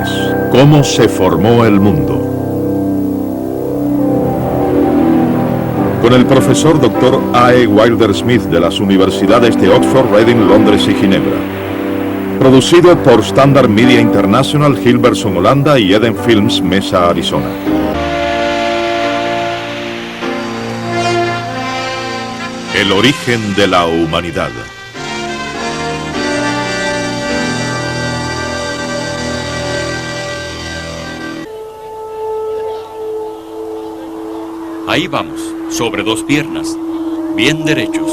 animales. ¿Cómo se formó el mundo? Con el profesor Dr. A.E. Wilder Smith de las universidades de Oxford, Reading, Londres y Ginebra. Producido por Standard Media International, Hilversum, Holanda y Eden Films, Mesa, Arizona. El origen de la humanidad. Ahí vamos, sobre dos piernas, bien derechos,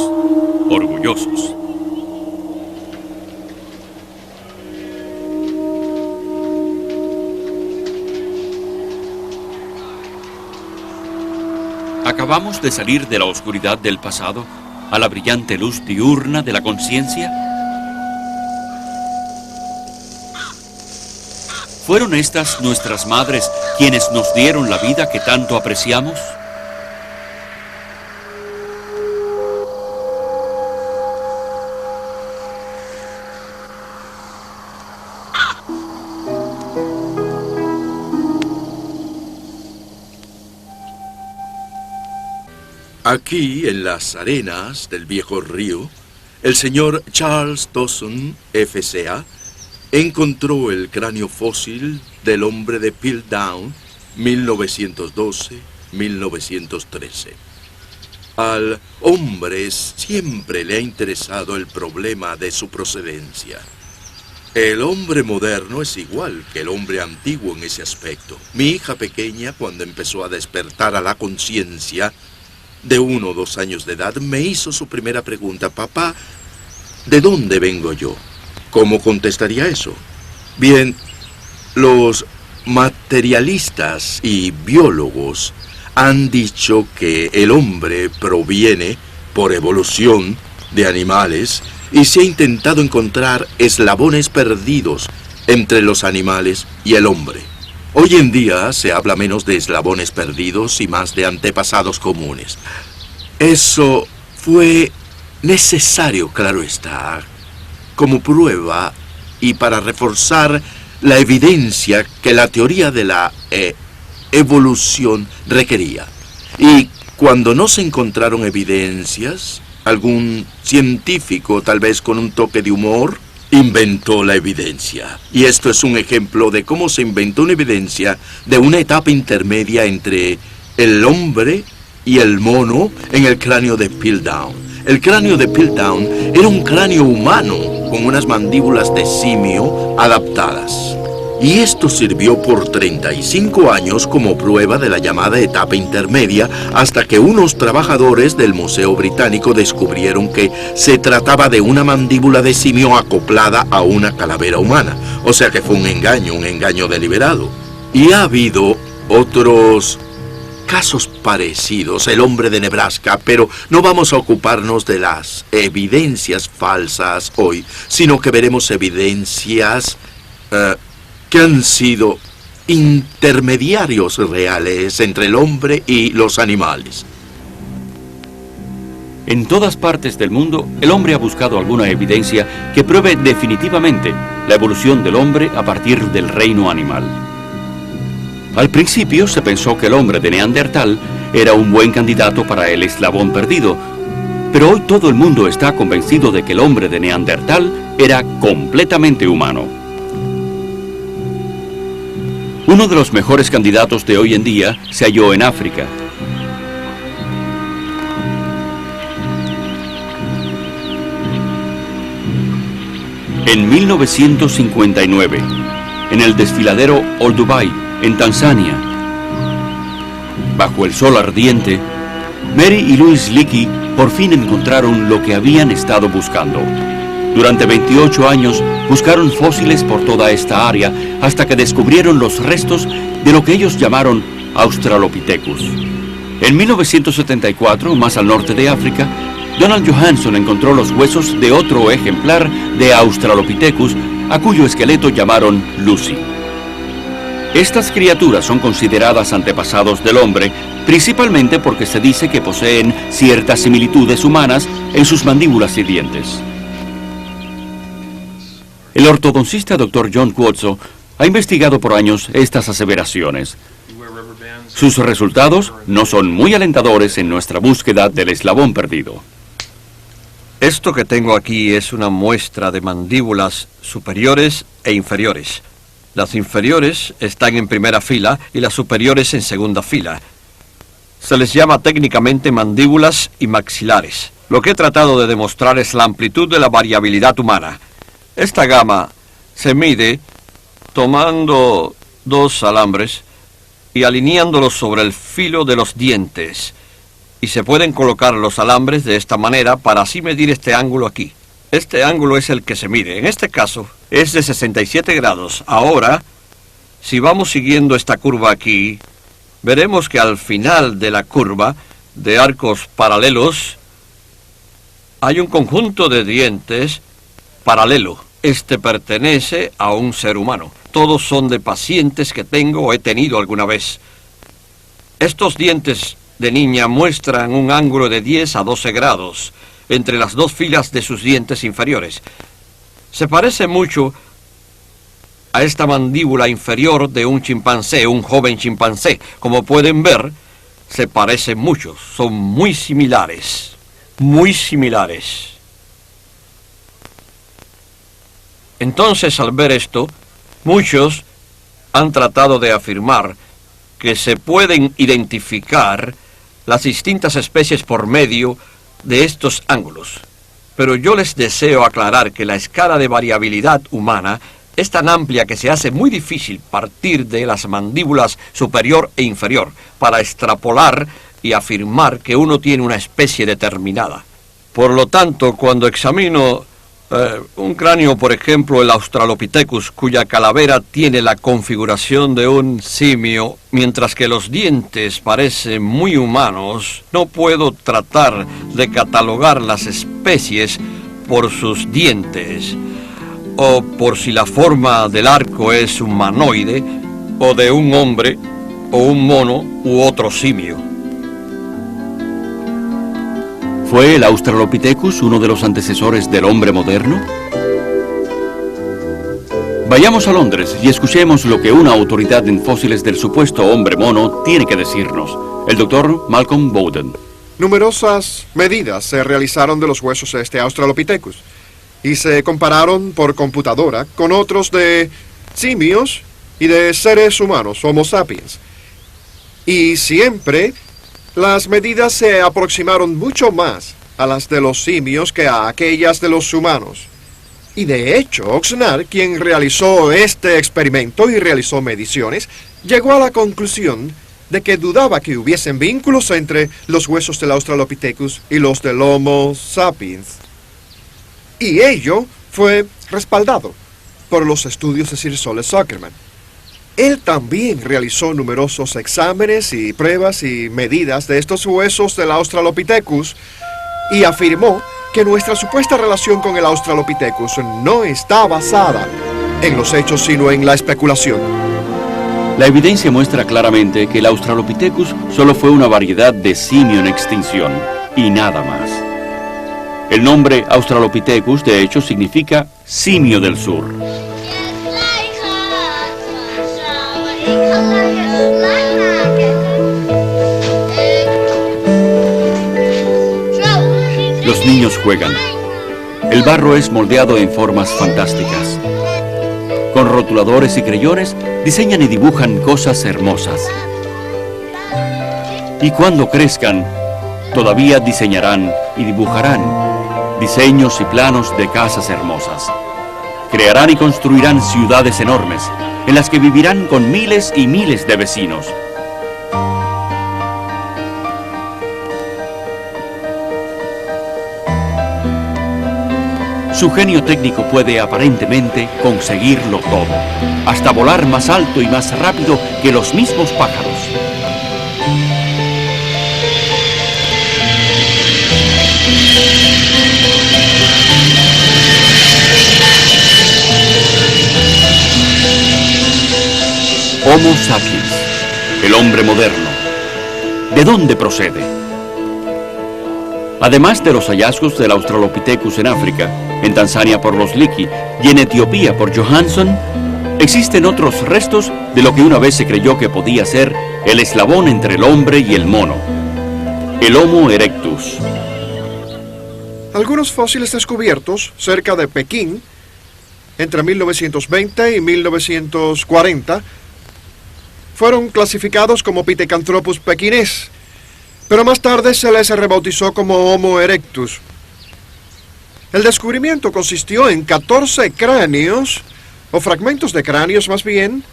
orgullosos. ¿Acabamos de salir de la oscuridad del pasado a la brillante luz diurna de la conciencia? ¿Fueron estas nuestras madres quienes nos dieron la vida que tanto apreciamos? Aquí, en las arenas del viejo río, el señor Charles Dawson, F.C.A., encontró el cráneo fósil del hombre de Piltdown, 1912-1913. Al hombre siempre le ha interesado el problema de su procedencia. El hombre moderno es igual que el hombre antiguo en ese aspecto. Mi hija pequeña, cuando empezó a despertar a la conciencia, de 1 o 2 años de edad, me hizo su primera pregunta: papá, ¿de dónde vengo yo? ¿Cómo contestaría eso? Bien, los materialistas y biólogos han dicho que el hombre proviene, por evolución, de animales, y se ha intentado encontrar eslabones perdidos entre los animales y el hombre. Hoy en día se habla menos de eslabones perdidos y más de antepasados comunes. Eso fue necesario, claro está, como prueba y para reforzar la evidencia que la teoría de la evolución requería. Y cuando no se encontraron evidencias, algún científico, tal vez con un toque de humor, inventó la evidencia. Y esto es un ejemplo de cómo se inventó una evidencia de una etapa intermedia entre el hombre y el mono en el cráneo de Piltdown. El cráneo de Piltdown era un cráneo humano con unas mandíbulas de simio adaptadas. Y esto sirvió por 35 años como prueba de la llamada etapa intermedia, hasta que unos trabajadores del Museo Británico descubrieron que se trataba de una mandíbula de simio acoplada a una calavera humana. O sea que fue un engaño deliberado. Y ha habido otros casos parecidos, el hombre de Nebraska, pero no vamos a ocuparnos de las evidencias falsas hoy, sino que veremos evidencias que han sido intermediarios reales entre el hombre y los animales. En todas partes del mundo, el hombre ha buscado alguna evidencia que pruebe definitivamente la evolución del hombre a partir del reino animal. Al principio se pensó que el hombre de Neandertal era un buen candidato para el eslabón perdido, pero hoy todo el mundo está convencido de que el hombre de Neandertal era completamente humano. Uno de los mejores candidatos de hoy en día se halló en África. En 1959, en el desfiladero Olduvai, en Tanzania, bajo el sol ardiente, Mary y Louis Leakey por fin encontraron lo que habían estado buscando. Durante 28 años buscaron fósiles por toda esta área hasta que descubrieron los restos de lo que ellos llamaron Australopithecus. En 1974, más al norte de África, Donald Johanson encontró los huesos de otro ejemplar de Australopithecus, a cuyo esqueleto llamaron Lucy. Estas criaturas son consideradas antepasados del hombre, principalmente porque se dice que poseen ciertas similitudes humanas en sus mandíbulas y dientes. El ortodoncista Dr. John Quatso ha investigado por años estas aseveraciones. Sus resultados no son muy alentadores en nuestra búsqueda del eslabón perdido. Esto que tengo aquí es una muestra de mandíbulas superiores e inferiores. Las inferiores están en primera fila y las superiores en segunda fila. Se les llama técnicamente mandíbulas y maxilares. Lo que he tratado de demostrar es la amplitud de la variabilidad humana. Esta gama se mide tomando dos alambres y alineándolos sobre el filo de los dientes. Y se pueden colocar los alambres de esta manera para así medir este ángulo aquí. Este ángulo es el que se mide. En este caso es de 67 grados. Ahora, si vamos siguiendo esta curva aquí, veremos que al final de la curva de arcos paralelos hay un conjunto de dientes paralelo. Este pertenece a un ser humano. Todos son de pacientes que tengo o he tenido alguna vez. Estos dientes de niña muestran un ángulo de 10 a 12 grados entre las dos filas de sus dientes inferiores. Se parece mucho a esta mandíbula inferior de un chimpancé, un joven chimpancé. Como pueden ver, se parecen mucho, son muy similares, muy similares. Entonces, al ver esto, muchos han tratado de afirmar que se pueden identificar las distintas especies por medio de estos ángulos. Pero yo les deseo aclarar que la escala de variabilidad humana es tan amplia que se hace muy difícil partir de las mandíbulas superior e inferior para extrapolar y afirmar que uno tiene una especie determinada. Por lo tanto, cuando examino un cráneo, por ejemplo, el Australopithecus, cuya calavera tiene la configuración de un simio, mientras que los dientes parecen muy humanos, no puedo tratar de catalogar las especies por sus dientes, o por si la forma del arco es humanoide, o de un hombre, o un mono, u otro simio. ¿Fue el Australopithecus uno de los antecesores del hombre moderno? Vayamos a Londres y escuchemos lo que una autoridad en fósiles del supuesto hombre mono tiene que decirnos. El doctor Malcolm Bowden. Numerosas medidas se realizaron de los huesos de este Australopithecus y se compararon por computadora con otros de simios y de seres humanos, Homo sapiens. Y siempre las medidas se aproximaron mucho más a las de los simios que a aquellas de los humanos. Y de hecho, Oxnard, quien realizó este experimento y realizó mediciones, llegó a la conclusión de que dudaba que hubiesen vínculos entre los huesos del Australopithecus y los del Homo sapiens. Y ello fue respaldado por los estudios de Sir Soles Zuckerman. Él también realizó numerosos exámenes y pruebas y medidas de estos huesos del Australopithecus y afirmó que nuestra supuesta relación con el Australopithecus no está basada en los hechos, sino en la especulación. La evidencia muestra claramente que el Australopithecus solo fue una variedad de simio en extinción y nada más. El nombre Australopithecus, de hecho, significa simio del sur. Los niños juegan. El barro es moldeado en formas fantásticas. Con rotuladores y creyones diseñan y dibujan cosas hermosas. Y cuando crezcan, todavía diseñarán y dibujarán diseños y planos de casas hermosas. Crearán y construirán ciudades enormes, en las que vivirán con miles y miles de vecinos. Su genio técnico puede aparentemente conseguirlo todo, hasta volar más alto y más rápido que los mismos pájaros. Homo sapiens, el hombre moderno. ¿De dónde procede? Además de los hallazgos del Australopithecus en África, en Tanzania por los Leakey y en Etiopía por Johansson, existen otros restos de lo que una vez se creyó que podía ser el eslabón entre el hombre y el mono, el Homo erectus. Algunos fósiles descubiertos cerca de Pekín entre 1920 y 1940 fueron clasificados como Pithecanthropus pekinés, pero más tarde se les rebautizó como Homo erectus. El descubrimiento consistió en 14 cráneos, o fragmentos de cráneos más bien,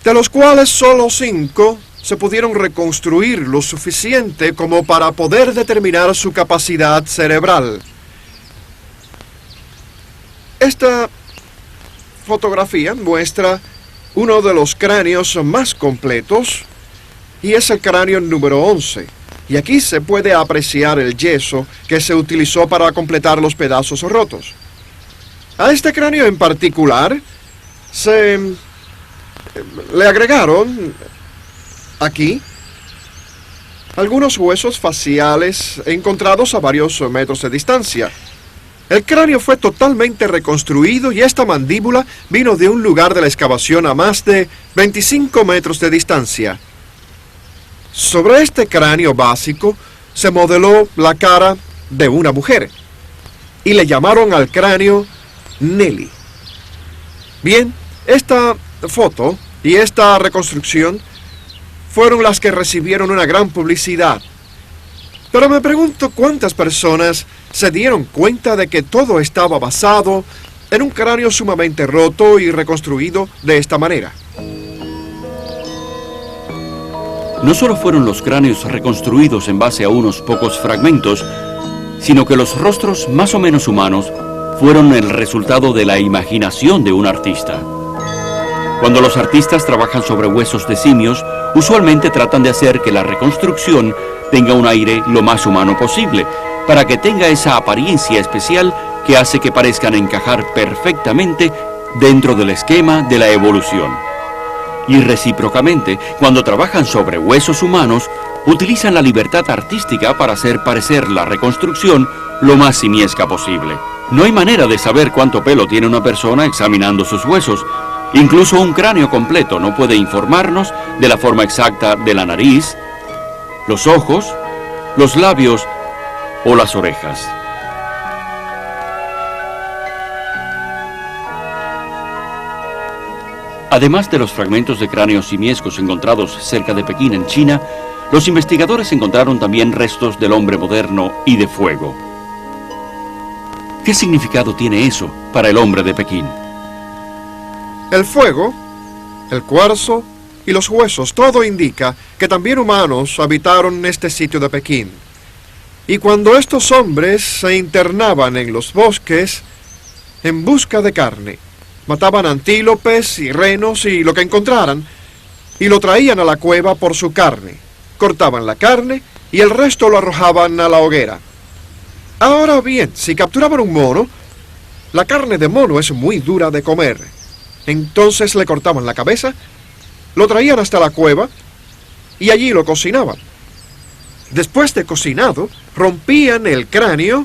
de los cuales solo 5 se pudieron reconstruir lo suficiente como para poder determinar su capacidad cerebral. Esta fotografía muestra uno de los cráneos más completos y es el cráneo número 11. Y aquí se puede apreciar el yeso que se utilizó para completar los pedazos rotos. A este cráneo en particular le agregaron aquí algunos huesos faciales encontrados a varios metros de distancia. El cráneo fue totalmente reconstruido y esta mandíbula vino de un lugar de la excavación a más de 25 metros de distancia. Sobre este cráneo básico se modeló la cara de una mujer y le llamaron al cráneo Nelly. Bien, esta foto y esta reconstrucción fueron las que recibieron una gran publicidad. Pero me pregunto cuántas personas se dieron cuenta de que todo estaba basado en un cráneo sumamente roto y reconstruido de esta manera. No solo fueron los cráneos reconstruidos en base a unos pocos fragmentos, sino que los rostros más o menos humanos fueron el resultado de la imaginación de un artista. Cuando los artistas trabajan sobre huesos de simios, usualmente tratan de hacer que la reconstrucción tenga un aire lo más humano posible, para que tenga esa apariencia especial que hace que parezcan encajar perfectamente dentro del esquema de la evolución. Y recíprocamente, cuando trabajan sobre huesos humanos, utilizan la libertad artística para hacer parecer la reconstrucción lo más simiesca posible. No hay manera de saber cuánto pelo tiene una persona examinando sus huesos. Incluso un cráneo completo no puede informarnos de la forma exacta de la nariz, los ojos, los labios o las orejas. Además de los fragmentos de cráneos simiescos encontrados cerca de Pekín, en China, los investigadores encontraron también restos del hombre moderno y de fuego. ¿Qué significado tiene eso para el hombre de Pekín? El fuego, el cuarzo y los huesos, todo indica que también humanos habitaron este sitio de Pekín. Y cuando estos hombres se internaban en los bosques en busca de carne, mataban antílopes y renos y lo que encontraran, y lo traían a la cueva por su carne. Cortaban la carne y el resto lo arrojaban a la hoguera. Ahora bien, si capturaban un mono, la carne de mono es muy dura de comer. Entonces le cortaban la cabeza, lo traían hasta la cueva y allí lo cocinaban. Después de cocinado, rompían el cráneo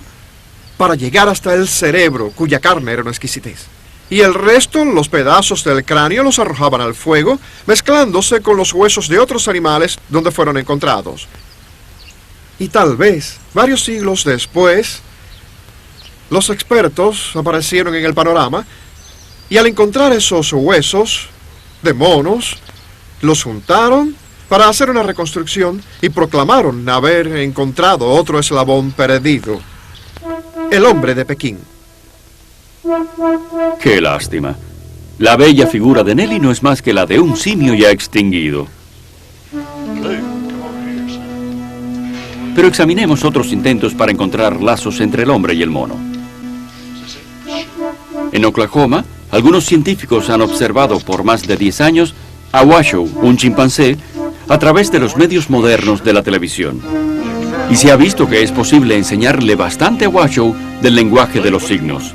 para llegar hasta el cerebro, cuya carne era una exquisitez. Y el resto, los pedazos del cráneo, los arrojaban al fuego, mezclándose con los huesos de otros animales donde fueron encontrados. Y tal vez, varios siglos después, los expertos aparecieron en el panorama y al encontrar esos huesos de monos, los juntaron para hacer una reconstrucción y proclamaron haber encontrado otro eslabón perdido: el hombre de Pekín. ¡Qué lástima! La bella figura de Nelly no es más que la de un simio ya extinguido. Pero examinemos otros intentos para encontrar lazos entre el hombre y el mono. En Oklahoma, algunos científicos han observado por más de 10 años a Washoe, un chimpancé, a través de los medios modernos de la televisión. Y se ha visto que es posible enseñarle bastante a Washoe del lenguaje de los signos.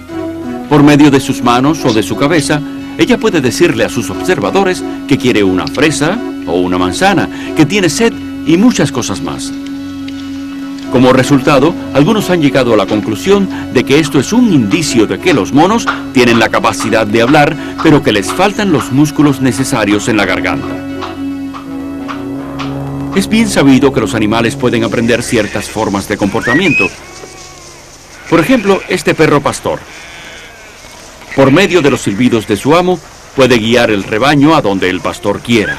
Por medio de sus manos o de su cabeza, ella puede decirle a sus observadores que quiere una fresa o una manzana, que tiene sed y muchas cosas más. Como resultado, algunos han llegado a la conclusión de que esto es un indicio de que los monos tienen la capacidad de hablar, pero que les faltan los músculos necesarios en la garganta. Es bien sabido que los animales pueden aprender ciertas formas de comportamiento. Por ejemplo, este perro pastor. Por medio de los silbidos de su amo, puede guiar el rebaño a donde el pastor quiera.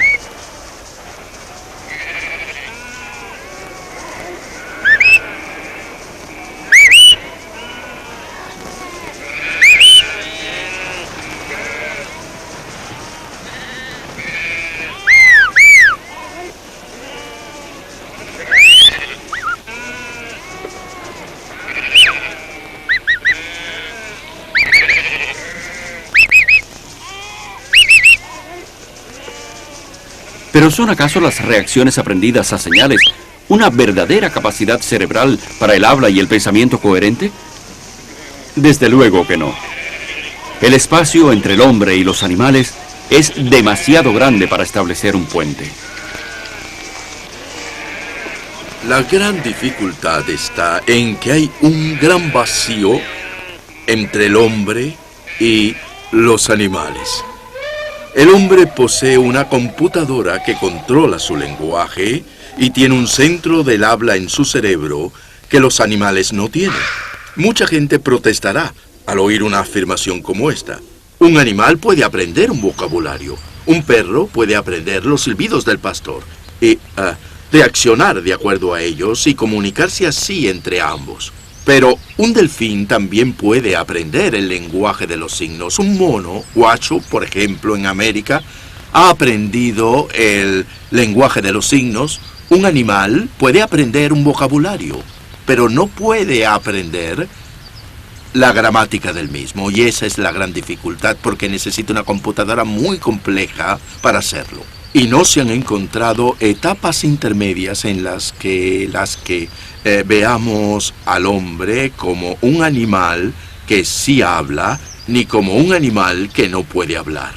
¿Pero son acaso las reacciones aprendidas a señales una verdadera capacidad cerebral para el habla y el pensamiento coherente? Desde luego que no. El espacio entre el hombre y los animales es demasiado grande para establecer un puente. La gran dificultad está en que hay un gran vacío entre el hombre y los animales. El hombre posee una computadora que controla su lenguaje y tiene un centro del habla en su cerebro que los animales no tienen. Mucha gente protestará al oír una afirmación como esta. Un animal puede aprender un vocabulario. Un perro puede aprender los silbidos del pastor y reaccionar de acuerdo a ellos y comunicarse así entre ambos. Pero un delfín también puede aprender el lenguaje de los signos. Un mono, guacho, por ejemplo, en América, ha aprendido el lenguaje de los signos. Un animal puede aprender un vocabulario, pero no puede aprender la gramática del mismo. Y esa es la gran dificultad, porque necesita una computadora muy compleja para hacerlo. Y no se han encontrado etapas intermedias en las que veamos al hombre como un animal que sí habla, ni como un animal que no puede hablar.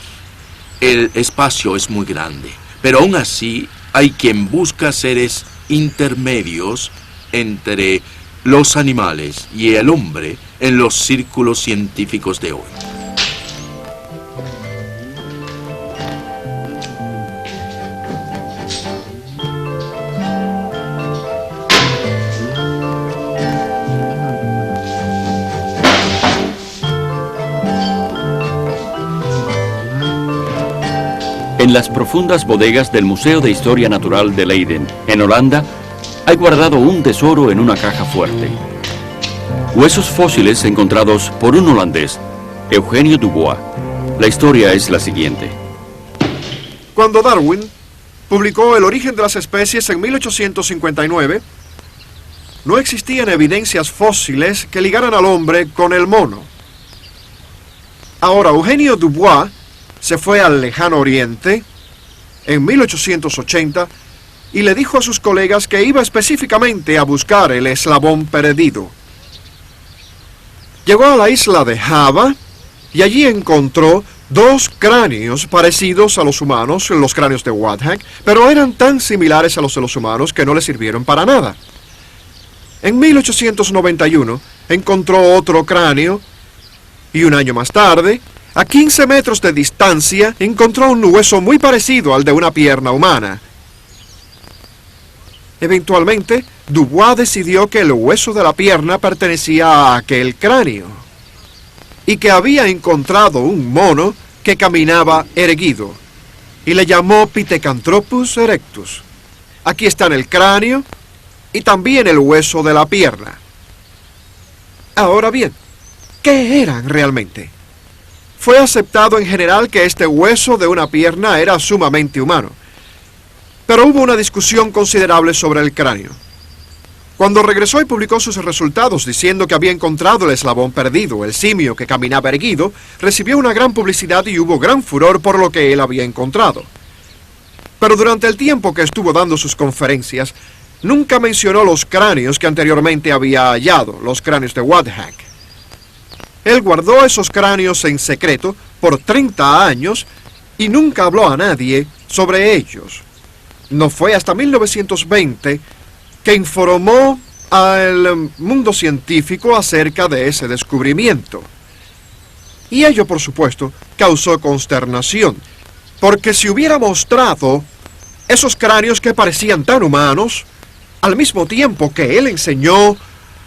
El espacio es muy grande, pero aún así hay quien busca seres intermedios entre los animales y el hombre en los círculos científicos de hoy. En las profundas bodegas del Museo de Historia Natural de Leiden, en Holanda, hay guardado un tesoro en una caja fuerte. Huesos fósiles encontrados por un holandés, Eugenio Dubois. La historia es la siguiente. Cuando Darwin publicó El origen de las especies en 1859, no existían evidencias fósiles que ligaran al hombre con el mono. Ahora, Eugenio Dubois se fue al lejano oriente en 1880 y le dijo a sus colegas que iba específicamente a buscar el eslabón perdido. Llegó a la isla de Java y allí encontró 2 cráneos parecidos a los humanos, los cráneos de Wadhak, pero eran tan similares a los de los humanos que no le sirvieron para nada. En 1891 encontró otro cráneo y un año más tarde, a 15 metros de distancia, encontró un hueso muy parecido al de una pierna humana. Eventualmente, Dubois decidió que el hueso de la pierna pertenecía a aquel cráneo y que había encontrado un mono que caminaba erguido y le llamó Pithecanthropus erectus. Aquí están el cráneo y también el hueso de la pierna. Ahora bien, ¿qué eran realmente? Fue aceptado en general que este hueso de una pierna era sumamente humano, pero hubo una discusión considerable sobre el cráneo. Cuando regresó y publicó sus resultados diciendo que había encontrado el eslabón perdido, el simio que caminaba erguido, recibió una gran publicidad y hubo gran furor por lo que él había encontrado. Pero durante el tiempo que estuvo dando sus conferencias, nunca mencionó los cráneos que anteriormente había hallado, los cráneos de Wadhak. Él guardó esos cráneos en secreto por 30 años y nunca habló a nadie sobre ellos. No fue hasta 1920 que informó al mundo científico acerca de ese descubrimiento. Y ello, por supuesto, causó consternación, porque si hubiera mostrado esos cráneos que parecían tan humanos, al mismo tiempo que él enseñó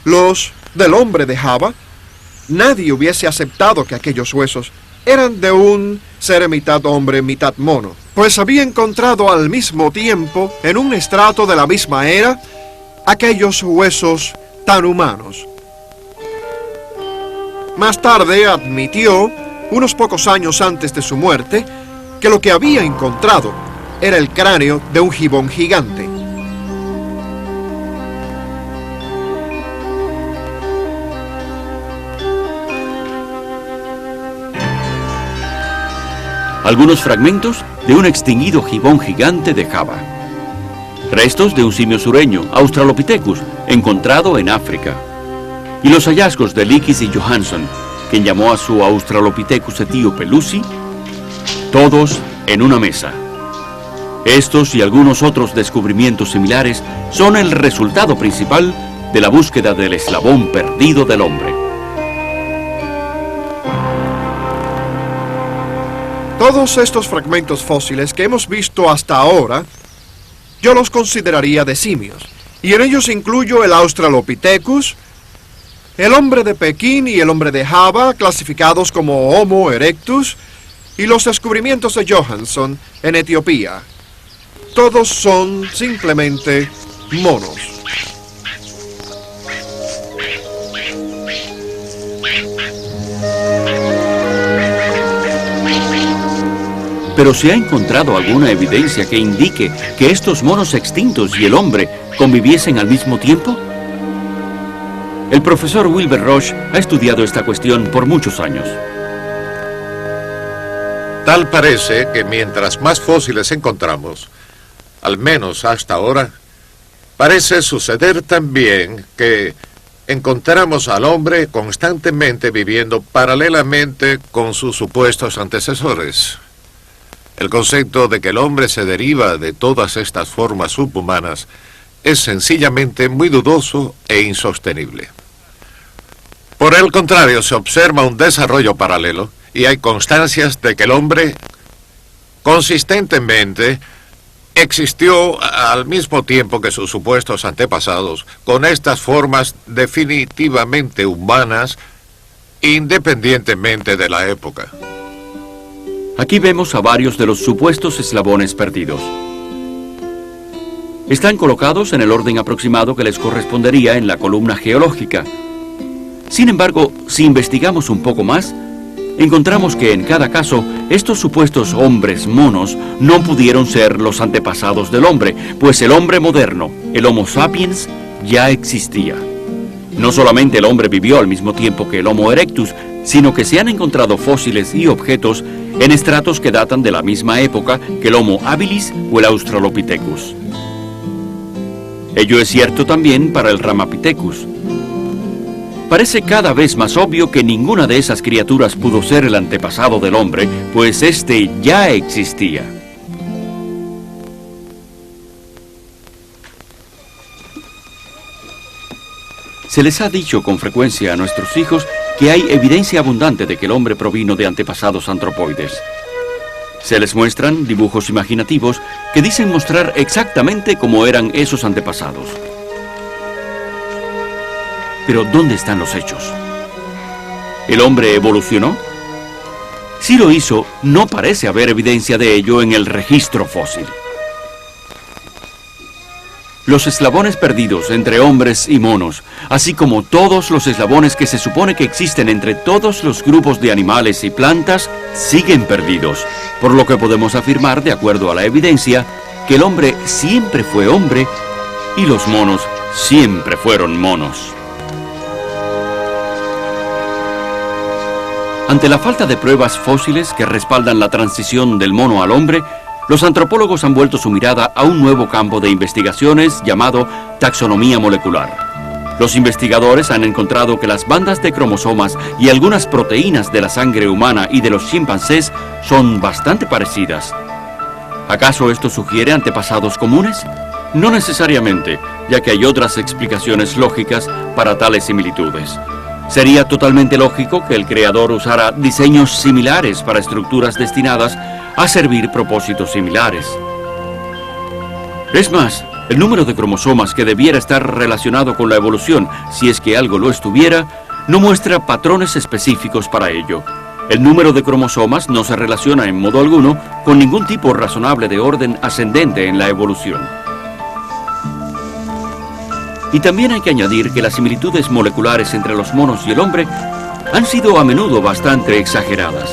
los del hombre de Java, nadie hubiese aceptado que aquellos huesos eran de un ser mitad hombre, mitad mono, pues había encontrado al mismo tiempo, en un estrato de la misma era, aquellos huesos tan humanos. Más tarde admitió, unos pocos años antes de su muerte, que lo que había encontrado era el cráneo de un gibón gigante. Algunos fragmentos de un extinguido gibón gigante de Java. Restos de un simio sureño, Australopithecus, encontrado en África. Y los hallazgos de Leakey y Johanson, quien llamó a su Australopithecus etíope Lucy, todos en una mesa. Estos y algunos otros descubrimientos similares son el resultado principal de la búsqueda del eslabón perdido del hombre. Todos estos fragmentos fósiles que hemos visto hasta ahora, yo los consideraría de simios, y en ellos incluyo el Australopithecus, el hombre de Pekín y el hombre de Java, clasificados como Homo erectus, y los descubrimientos de Johanson en Etiopía. Todos son simplemente monos. Pero ¿se ha encontrado alguna evidencia que indique que estos monos extintos y el hombre conviviesen al mismo tiempo? El profesor Wilbur Roche ha estudiado esta cuestión por muchos años. Tal parece que mientras más fósiles encontramos, al menos hasta ahora, parece suceder también que encontramos al hombre constantemente viviendo paralelamente con sus supuestos antecesores. El concepto de que el hombre se deriva de todas estas formas subhumanas es sencillamente muy dudoso e insostenible. Por el contrario, se observa un desarrollo paralelo y hay constancias de que el hombre consistentemente existió al mismo tiempo que sus supuestos antepasados, con estas formas definitivamente humanas, independientemente de la época. Aquí vemos a varios de los supuestos eslabones perdidos. Están colocados en el orden aproximado que les correspondería en la columna geológica. Sin embargo, si investigamos un poco más, encontramos que en cada caso, estos supuestos hombres monos no pudieron ser los antepasados del hombre, pues el hombre moderno, el Homo sapiens, ya existía. No solamente el hombre vivió al mismo tiempo que el Homo erectus, sino que se han encontrado fósiles y objetos en estratos que datan de la misma época que el Homo habilis o el Australopithecus. Ello es cierto también para el Ramapithecus. Parece cada vez más obvio que ninguna de esas criaturas pudo ser el antepasado del hombre, pues éste ya existía. Se les ha dicho con frecuencia a nuestros hijos que hay evidencia abundante de que el hombre provino de antepasados antropoides. Se les muestran dibujos imaginativos que dicen mostrar exactamente cómo eran esos antepasados. Pero ¿dónde están los hechos? ¿El hombre evolucionó? Si lo hizo, no parece haber evidencia de ello en el registro fósil. Los eslabones perdidos entre hombres y monos, así como todos los eslabones que se supone que existen entre todos los grupos de animales y plantas, siguen perdidos, por lo que podemos afirmar, de acuerdo a la evidencia, que el hombre siempre fue hombre y los monos siempre fueron monos. Ante la falta de pruebas fósiles que respaldan la transición del mono al hombre, los antropólogos han vuelto su mirada a un nuevo campo de investigaciones llamado taxonomía molecular. Los investigadores han encontrado que las bandas de cromosomas y algunas proteínas de la sangre humana y de los chimpancés son bastante parecidas. ¿Acaso esto sugiere antepasados comunes? No necesariamente, ya que hay otras explicaciones lógicas para tales similitudes. Sería totalmente lógico que el creador usara diseños similares para estructuras destinadas a servir propósitos similares. Es más, el número de cromosomas que debiera estar relacionado con la evolución, si es que algo lo estuviera, no muestra patrones específicos para ello. El número de cromosomas no se relaciona en modo alguno con ningún tipo razonable de orden ascendente en la evolución. Y también hay que añadir que las similitudes moleculares entre los monos y el hombre han sido a menudo bastante exageradas.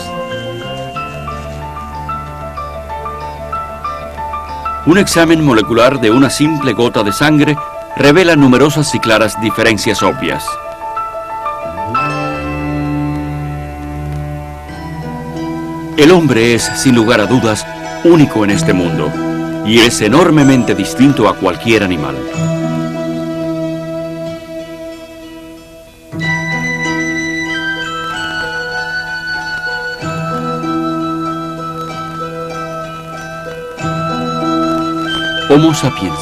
Un examen molecular de una simple gota de sangre revela numerosas y claras diferencias obvias. El hombre es, sin lugar a dudas, único en este mundo, y es enormemente distinto a cualquier animal. Homo sapiens,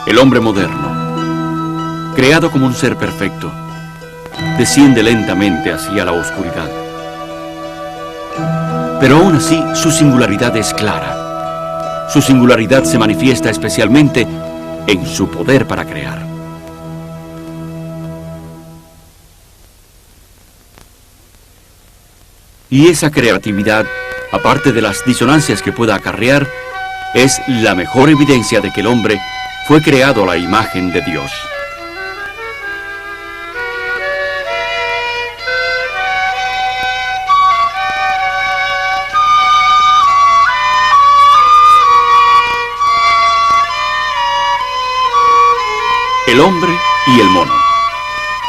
el hombre moderno, creado como un ser perfecto, desciende lentamente hacia la oscuridad. Pero aún así, su singularidad es clara. Su singularidad se manifiesta especialmente en su poder para crear. Y esa creatividad, aparte de las disonancias que pueda acarrear, es la mejor evidencia de que el hombre fue creado a la imagen de Dios. El hombre y el mono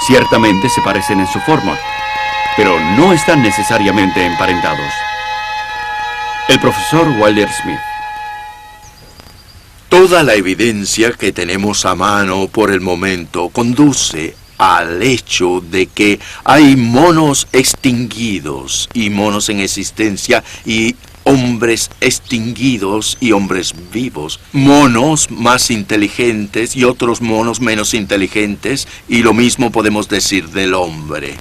ciertamente se parecen en su forma, pero no están necesariamente emparentados. El profesor Wilder Smith. Toda la evidencia que tenemos a mano por el momento conduce al hecho de que hay monos extinguidos y monos en existencia y hombres extinguidos y hombres vivos, monos más inteligentes y otros monos menos inteligentes, y lo mismo podemos decir del hombre.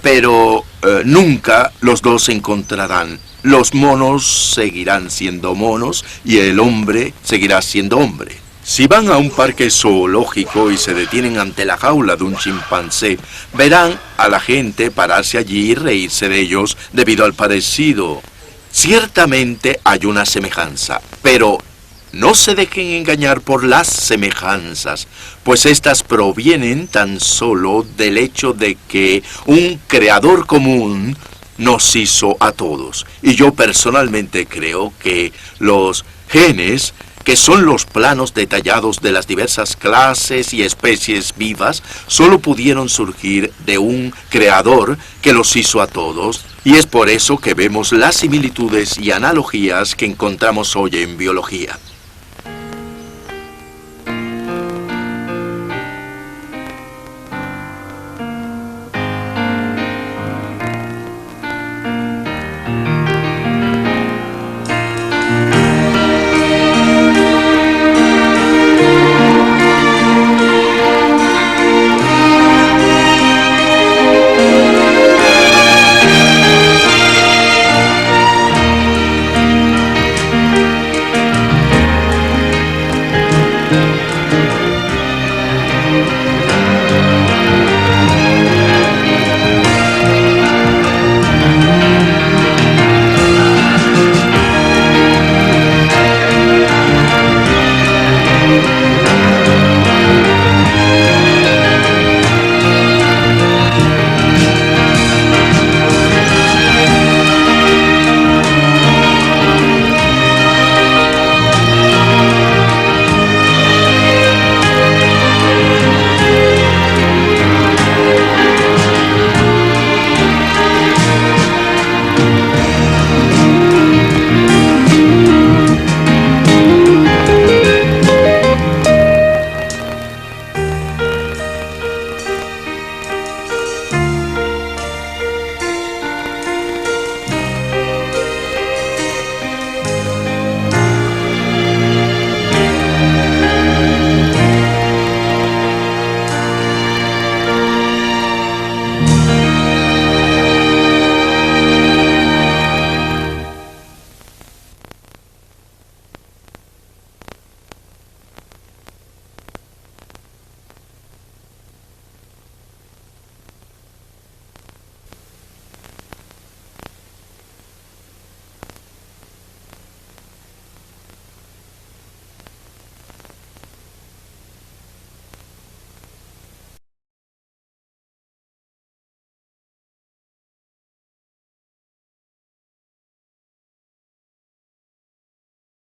Pero nunca los dos se encontrarán. Los monos seguirán siendo monos y el hombre seguirá siendo hombre. Si van a un parque zoológico y se detienen ante la jaula de un chimpancé, verán a la gente pararse allí y reírse de ellos debido al parecido. Ciertamente hay una semejanza, pero no se dejen engañar por las semejanzas, pues estas provienen tan solo del hecho de que un creador común nos hizo a todos. Y yo personalmente creo que los genes, que son los planos detallados de las diversas clases y especies vivas, solo pudieron surgir de un creador que los hizo a todos, y es por eso que vemos las similitudes y analogías que encontramos hoy en biología.